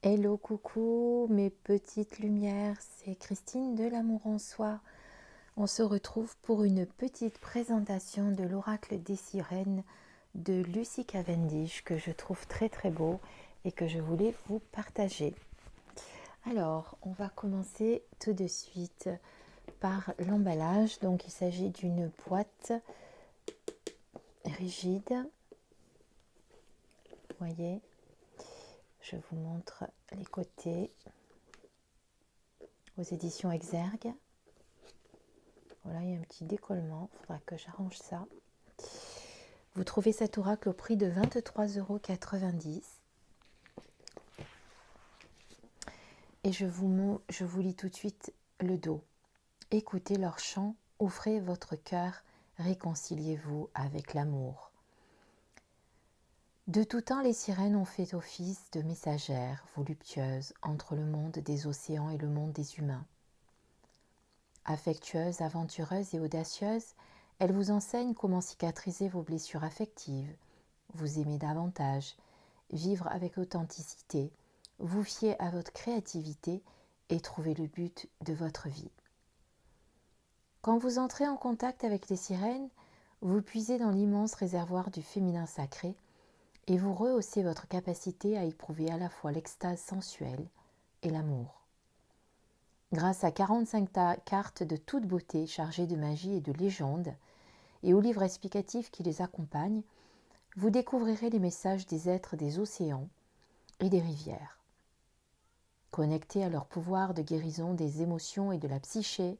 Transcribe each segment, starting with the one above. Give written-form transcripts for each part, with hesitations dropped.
Hello, coucou mes petites lumières, c'est Christine de l'Amour en Soi. On se retrouve pour une petite présentation de l'oracle des sirènes de Lucy Cavendish que je trouve très très beau et que je voulais vous partager. Alors, on va commencer tout de suite par l'emballage. Donc, il s'agit d'une boîte rigide. Vous voyez, je vous montre les côtés. Aux éditions Exergue. Voilà, il y a un petit décollement, il faudra que j'arrange ça. Vous trouvez cet oracle au prix de 23,90 €. Et je vous lis tout de suite le dos. Écoutez leur chant, ouvrez votre cœur, réconciliez-vous avec l'amour. De tout temps, les sirènes ont fait office de messagères voluptueuses entre le monde des océans et le monde des humains. Affectueuses, aventureuses et audacieuses, elles vous enseignent comment cicatriser vos blessures affectives, vous aimer davantage, vivre avec authenticité, vous fier à votre créativité et trouver le but de votre vie. Quand vous entrez en contact avec les sirènes, vous puisez dans l'immense réservoir du féminin sacré et vous rehaussez votre capacité à éprouver à la fois l'extase sensuelle et l'amour. Grâce à 45 cartes de toute beauté chargées de magie et de légendes, et aux livres explicatifs qui les accompagnent, vous découvrirez les messages des êtres des océans et des rivières. Connectés à leur pouvoir de guérison des émotions et de la psyché,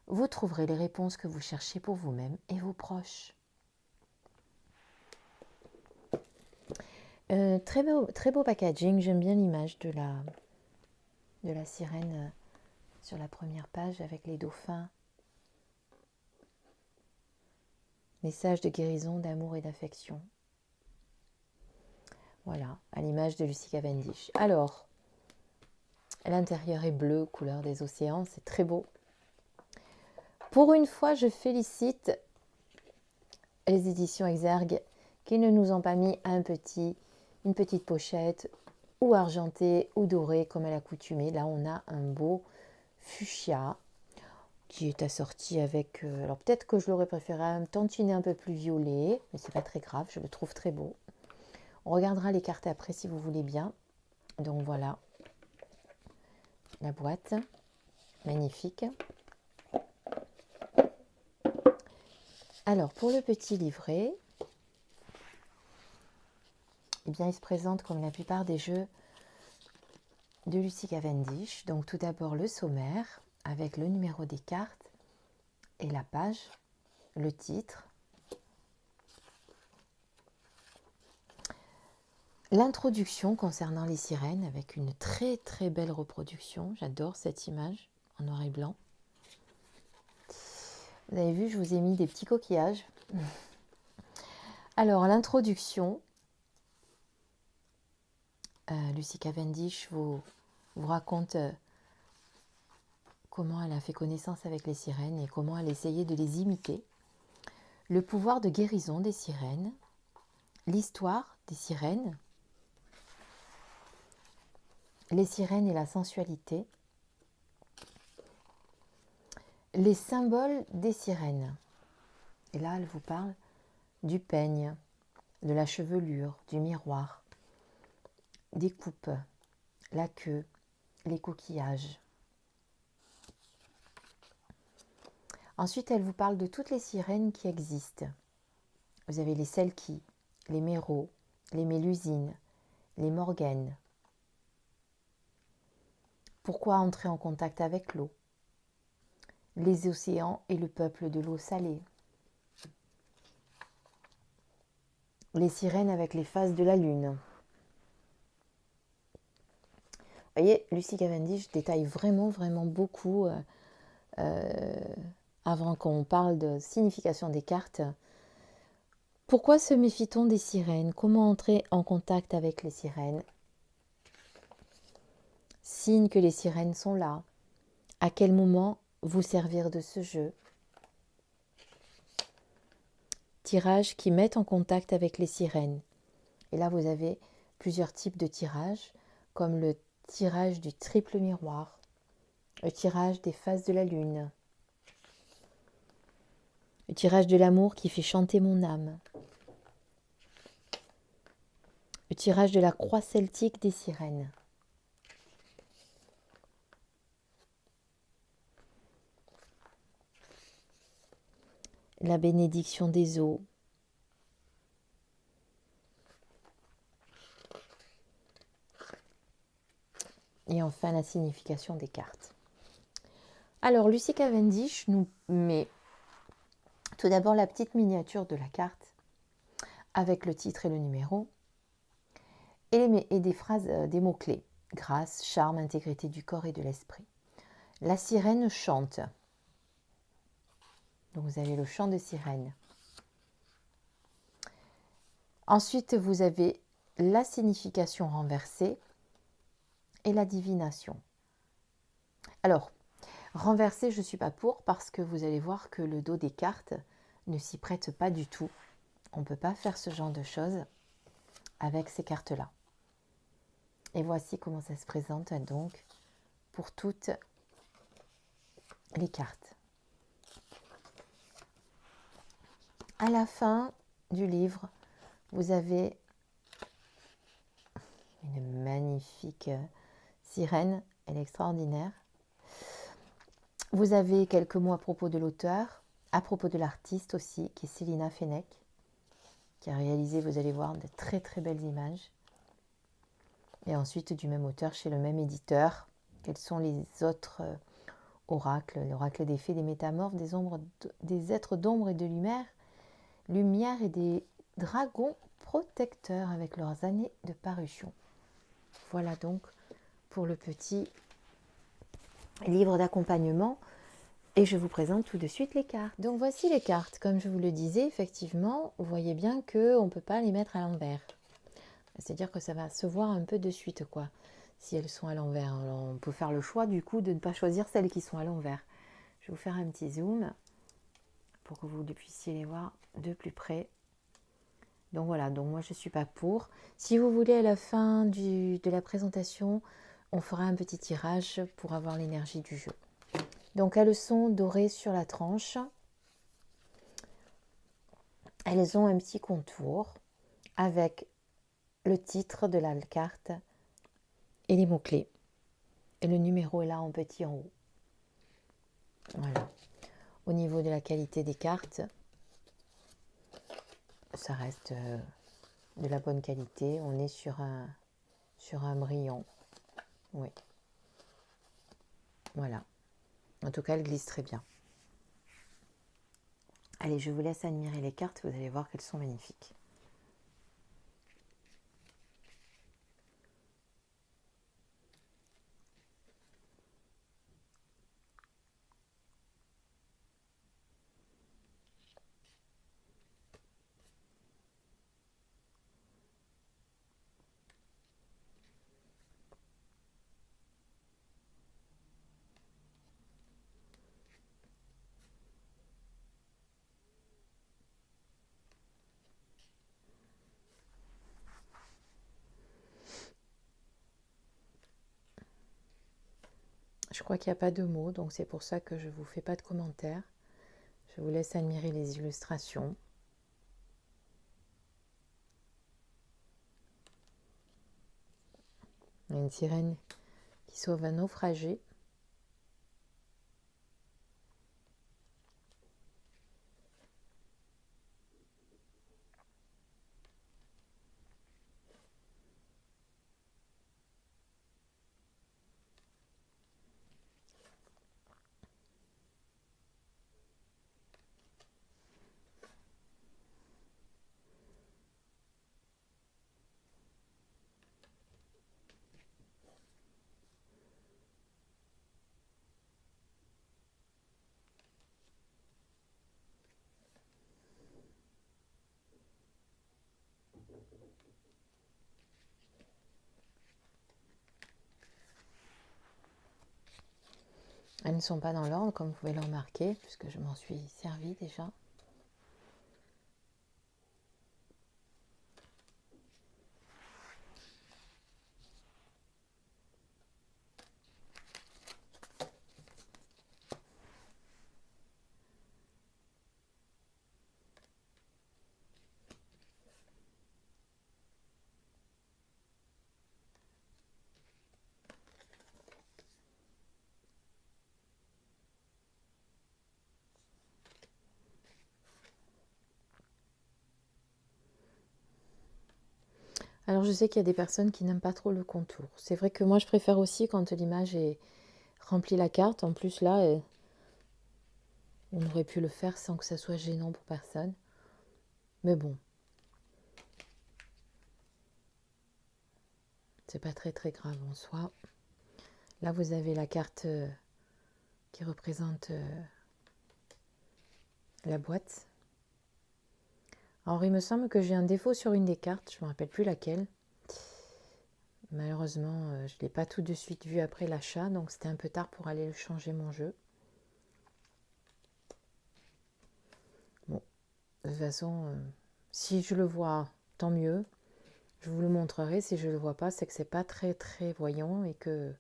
vous trouverez les réponses que vous cherchez pour vous-même et vos proches. Très beau packaging, j'aime bien l'image de la sirène sur la première page avec les dauphins. Message de guérison, d'amour et d'affection. Voilà, à l'image de Lucy Cavendish. Alors, l'intérieur est bleu, couleur des océans, c'est très beau. Pour une fois, je félicite les éditions Exergue qui ne nous ont pas mis une petite pochette ou argentée ou dorée comme à l'accoutumée. Là, on a un beau fuchsia qui est assorti avec... alors peut-être que je l'aurais préféré un tantinet un peu plus violet, mais c'est pas très grave, je le trouve très beau. On regardera les cartes après si vous voulez bien. Donc voilà, la boîte, magnifique. Alors pour le petit livret, eh bien, il se présente comme la plupart des jeux de Lucy Cavendish. Donc tout d'abord le sommaire avec le numéro des cartes et la page, le titre. L'introduction concernant les sirènes avec une très très belle reproduction. J'adore cette image en noir et blanc. Vous avez vu, je vous ai mis des petits coquillages. Alors l'introduction, Lucy Cavendish vous raconte comment elle a fait connaissance avec les sirènes et comment elle essayait de les imiter. Le pouvoir de guérison des sirènes, l'histoire des sirènes, les sirènes et la sensualité, les symboles des sirènes. Et là, elle vous parle du peigne, de la chevelure, du miroir, des coupes, la queue, les coquillages. Ensuite, elle vous parle de toutes les sirènes qui existent. Vous avez les Selkie, les Méros, les Mélusines, les Morgaines. Pourquoi entrer en contact avec l'eau? Les océans et le peuple de l'eau salée. Les sirènes avec les phases de la lune. Vous voyez, Lucy Cavendish détaille vraiment beaucoup avant qu'on parle de signification des cartes. Pourquoi se méfie-t-on des sirènes? Comment entrer en contact avec les sirènes? Signe que les sirènes sont là. À quel moment vous servir de ce jeu? Tirages qui mettent en contact avec les sirènes. Et là, vous avez plusieurs types de tirages, comme le tirage du triple miroir, le tirage des phases de la lune, le tirage de l'amour qui fait chanter mon âme, le tirage de la croix celtique des sirènes. La bénédiction des eaux. Et enfin, la signification des cartes. Alors, Lucy Cavendish nous met tout d'abord la petite miniature de la carte avec le titre et le numéro et des phrases, des mots-clés. Grâce, charme, intégrité du corps et de l'esprit. La sirène chante. Donc, vous avez le chant de sirène. Ensuite, vous avez la signification renversée et la divination. Alors, renversée, je ne suis pas pour parce que vous allez voir que le dos des cartes ne s'y prête pas du tout. On ne peut pas faire ce genre de choses avec ces cartes-là. Et voici comment ça se présente donc pour toutes les cartes. À la fin du livre, vous avez une magnifique sirène, elle est extraordinaire. Vous avez quelques mots à propos de l'auteur, à propos de l'artiste aussi, qui est Célina Fenech, qui a réalisé, vous allez voir, de très très belles images. Et ensuite du même auteur chez le même éditeur. Quels sont les autres oracles? L'oracle des fées, des métamorphes, des êtres d'ombre et de lumière et des dragons protecteurs avec leurs années de parution. Voilà donc pour le petit livre d'accompagnement. Et je vous présente tout de suite les cartes. Donc voici les cartes. Comme je vous le disais, effectivement, vous voyez bien qu'on ne peut pas les mettre à l'envers. C'est-à-dire que ça va se voir un peu de suite, quoi, si elles sont à l'envers. Alors, on peut faire le choix, du coup, de ne pas choisir celles qui sont à l'envers. Je vais vous faire un petit zoom pour que vous puissiez les voir de plus près. Donc voilà, donc moi je ne suis pas pour. Si vous voulez, à la fin de la présentation, on fera un petit tirage pour avoir l'énergie du jeu. Donc elles sont dorées sur la tranche. Elles ont un petit contour avec le titre de la carte et les mots-clés. Et le numéro est là en petit en haut. Voilà. Au niveau de la qualité des cartes, ça reste de la bonne qualité. On est sur un brillant. Oui. Voilà. En tout cas, elle glisse très bien. Allez, je vous laisse admirer les cartes. Vous allez voir qu'elles sont magnifiques. Je crois qu'il n'y a pas de mots, donc c'est pour ça que je ne vous fais pas de commentaires. Je vous laisse admirer les illustrations. Une sirène qui sauve un naufragé. Elles ne sont pas dans l'ordre, comme vous pouvez le remarquer, puisque je m'en suis servi déjà. Alors je sais qu'il y a des personnes qui n'aiment pas trop le contour. C'est vrai que moi je préfère aussi quand l'image est remplie la carte. En plus là, on aurait pu le faire sans que ça soit gênant pour personne. Mais bon, c'est pas très très grave en soi. Là vous avez la carte qui représente la boîte. Alors il me semble que j'ai un défaut sur une des cartes, je ne me rappelle plus laquelle. Malheureusement, je ne l'ai pas tout de suite vu après l'achat, donc c'était un peu tard pour aller changer mon jeu. Bon, de toute façon, si je le vois, tant mieux. Je vous le montrerai. Si je ne le vois pas, c'est que c'est pas très très voyant et que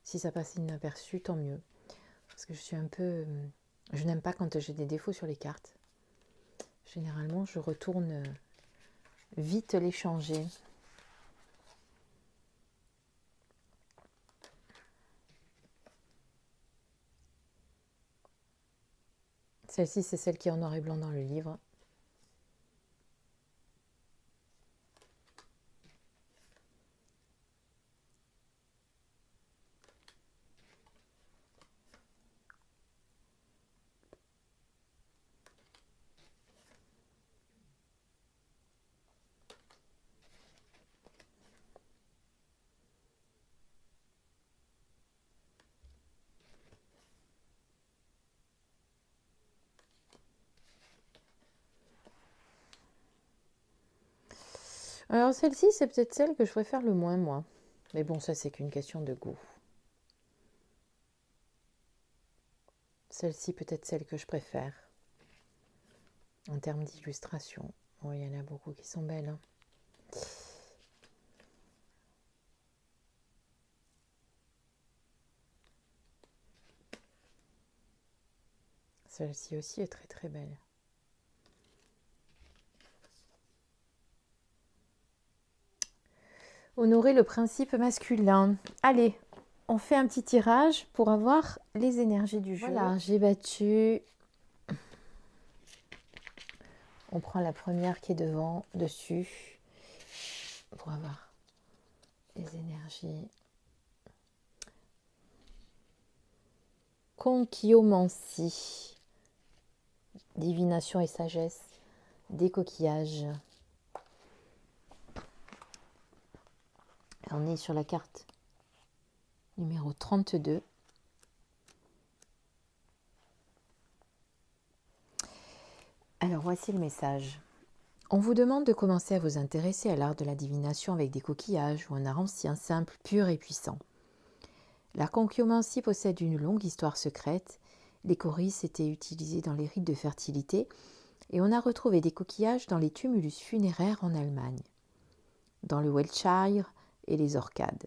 si ça passe inaperçu, tant mieux. Parce que je suis un peu... je n'aime pas quand j'ai des défauts sur les cartes. Généralement, je retourne vite les changer. Celle-ci, c'est celle qui est en noir et blanc dans le livre. Alors celle-ci, c'est peut-être celle que je préfère le moins, moi. Mais bon, ça, c'est qu'une question de goût. Celle-ci, peut-être celle que je préfère. En termes d'illustration. Bon, il y en a beaucoup qui sont belles. Hein. Celle-ci aussi est très très belle. Honorer le principe masculin. Allez, on fait un petit tirage pour avoir les énergies du jeu. Voilà, j'ai battu. On prend la première qui est devant, dessus, pour avoir les énergies. Conchyomancie. Divination et sagesse. Des coquillages. On est sur la carte numéro 32. Alors voici le message. On vous demande de commencer à vous intéresser à l'art de la divination avec des coquillages ou un art ancien, simple, pur et puissant. La conchyomancie possède une longue histoire secrète. Les coris étaient utilisés dans les rites de fertilité et on a retrouvé des coquillages dans les tumulus funéraires en Allemagne, dans le Wiltshire et les Orcades.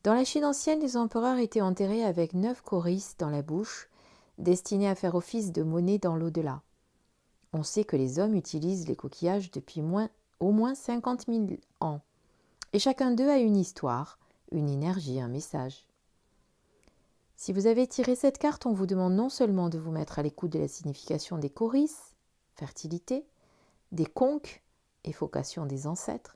Dans la Chine ancienne, les empereurs étaient enterrés avec 9 coris dans la bouche, destinés à faire office de monnaie dans l'au-delà. On sait que les hommes utilisent les coquillages depuis au moins 50 000 ans, et chacun d'eux a une histoire, une énergie, un message. Si vous avez tiré cette carte, on vous demande non seulement de vous mettre à l'écoute de la signification des coris, fertilité, des conques, évocation des ancêtres,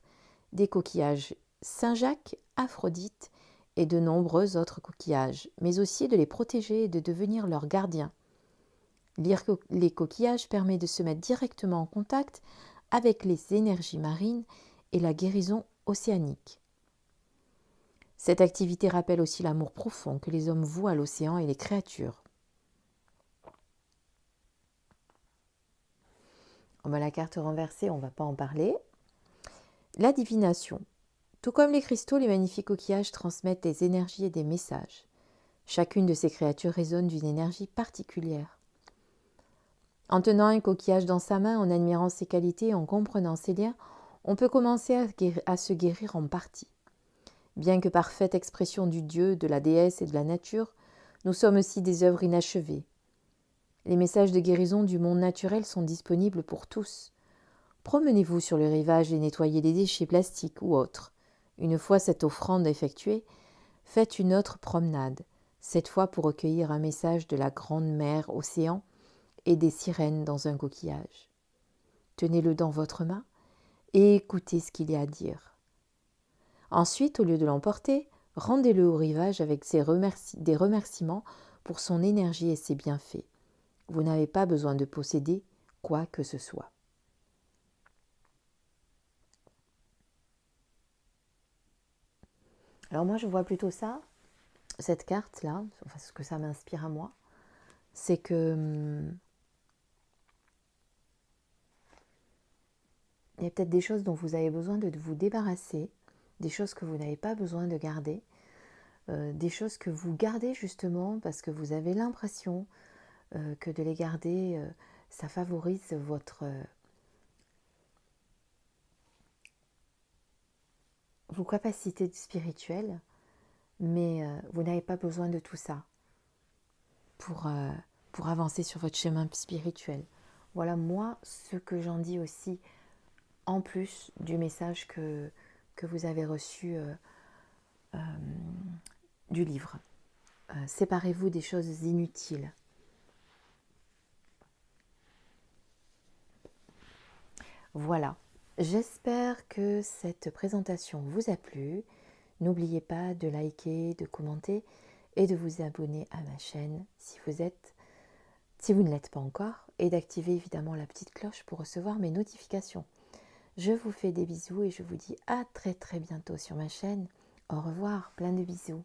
des coquillages Saint-Jacques, Aphrodite et de nombreux autres coquillages, mais aussi de les protéger et de devenir leurs gardiens. Lire les coquillages permet de se mettre directement en contact avec les énergies marines et la guérison océanique. Cette activité rappelle aussi l'amour profond que les hommes vouent à l'océan et les créatures. La carte renversée, on ne va pas en parler. La divination. Tout comme les cristaux, les magnifiques coquillages transmettent des énergies et des messages. Chacune de ces créatures résonne d'une énergie particulière. En tenant un coquillage dans sa main, en admirant ses qualités et en comprenant ses liens, on peut commencer à se guérir en partie. Bien que parfaite expression du Dieu, de la déesse et de la nature, nous sommes aussi des œuvres inachevées. Les messages de guérison du monde naturel sont disponibles pour tous. Promenez-vous sur le rivage et nettoyez les déchets plastiques ou autres. Une fois cette offrande effectuée, faites une autre promenade, cette fois pour recueillir un message de la grande mer océan et des sirènes dans un coquillage. Tenez-le dans votre main et écoutez ce qu'il y a à dire. Ensuite, au lieu de l'emporter, rendez-le au rivage avec des remerciements pour son énergie et ses bienfaits. Vous n'avez pas besoin de posséder quoi que ce soit. Alors moi, je vois plutôt ça, cette carte-là, enfin ce que ça m'inspire à moi, c'est que il y a peut-être des choses dont vous avez besoin de vous débarrasser, des choses que vous n'avez pas besoin de garder, des choses que vous gardez justement parce que vous avez l'impression que de les garder, ça favorise vos capacités spirituelles, mais vous n'avez pas besoin de tout ça pour avancer sur votre chemin spirituel. Voilà moi ce que j'en dis aussi en plus du message que vous avez reçu du livre. Séparez-vous des choses inutiles. Voilà, j'espère que cette présentation vous a plu. N'oubliez pas de liker, de commenter et de vous abonner à ma chaîne si vous ne l'êtes pas encore, et d'activer évidemment la petite cloche pour recevoir mes notifications. Je vous fais des bisous et je vous dis à très très bientôt sur ma chaîne. Au revoir, plein de bisous.